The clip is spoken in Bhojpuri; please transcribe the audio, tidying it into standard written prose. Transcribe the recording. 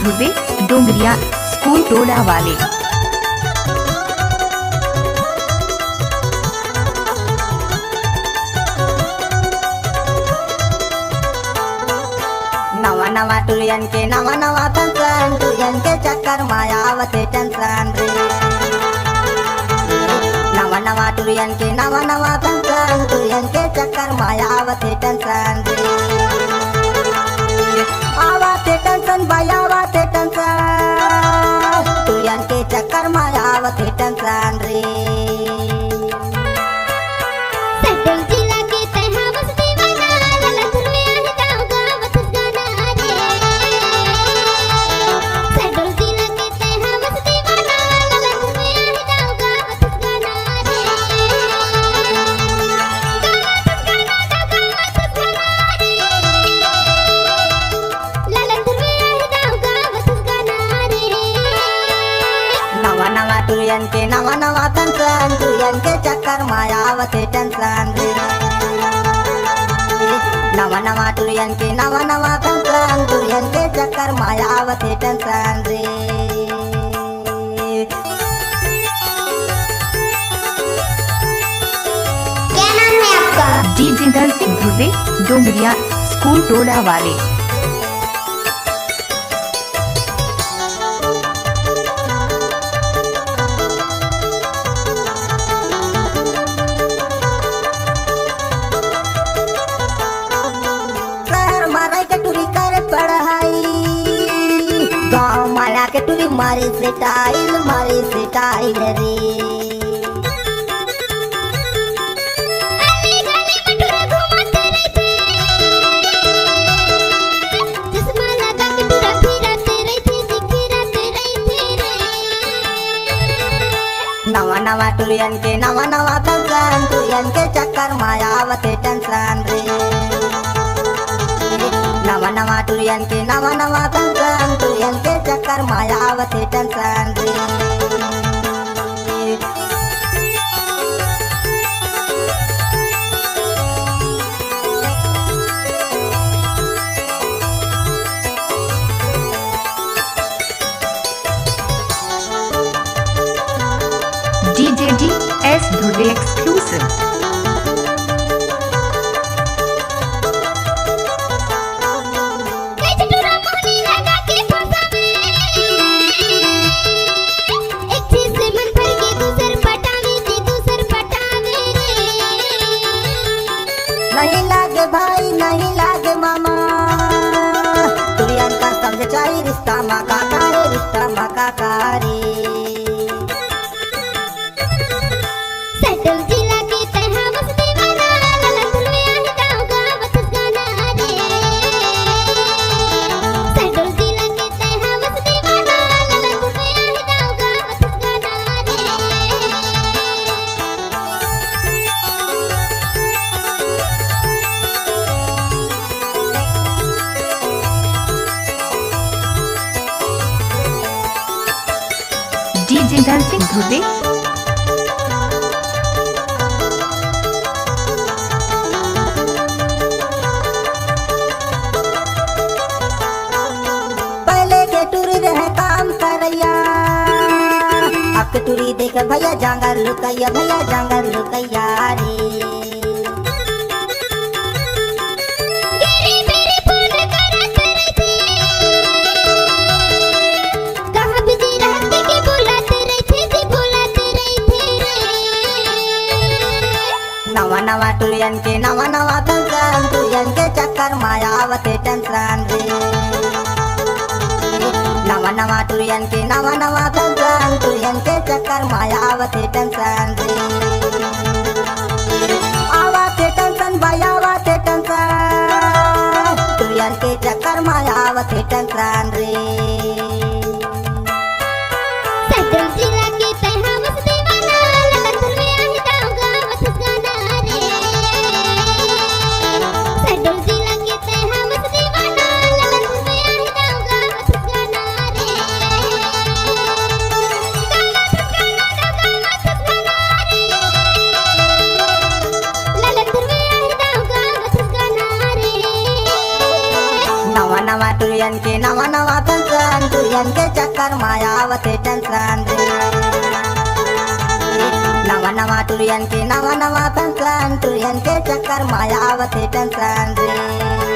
धुर्वे डोंगरिया स्कूल टोला वाले। नवा नवा टुरियन के नवा नवा फंक्शन, टुरियन के चक्कर मायावते टेंशन रे। नवा नवा टुरियन के नवा नवा फंक्शन, टुरियन के चक्कर मायावते टेंशन रे। आवाते टेंशन बायावते टेंशन, टुरियन के चक्कर मायावते टेंशन रे। नवा नवा टुरियन के नवा नवा फंक्शन, टुरियन के चक्कर मायावते टेंशन रे। नवा नवा टुरियन के नवा नवा फंक्शन, टुरियन के चक्कर मायावते टेंशन रे। क्या नाम है आपका? जितेंद्र सिंह धुर्वे डोंगरिया स्कूल टोला वाले। शहर मारा के टुरी कर पढ़ाई, गाँव माला के टुरी मारी से टाइल रे। नवा नवा टुरियन के नवा नवा फंक्शन, टुरियन के चक्कर मायावते टेंशन रे। नवा नवा टुरियन के नवा नवा फंक्शन, टुरियन के चक्कर मायावते टेंशन रे। DJDS Dhurve exclusive. नहीं लागे भाई नहीं लागे मामा, टुरियन का समझ चाहिए रिश्ता मका रे, रिश्ता मका रे। जितेंद्र सिंह धुर्वे पहले के टुरी रहे काम करैया, अब के टुरी देख भैया जांगर लुकैया, भैया जांगर लुकैया रे। नवा नवा टुरियन के नवा नवा फंक्शन, टुरियन के चक्कर मायावते टेंशन रे। नवा नवा टुरियन के नवा नवा फंक्शन, टुरियन के चक्कर मायावते टेंशन रे। आवाते टेंशन बायावते टेंशन, टुरियन के चक्कर मायावते टेंशन रे। नवा नवा टुरियन के नवा नवा फंक्शन, टुरियन के चक्कर मायावते टेंशन रे नवा नवा टुरियन के नवा नवा फैंसन टुरियन के चक्कर मायावते टेंशन रे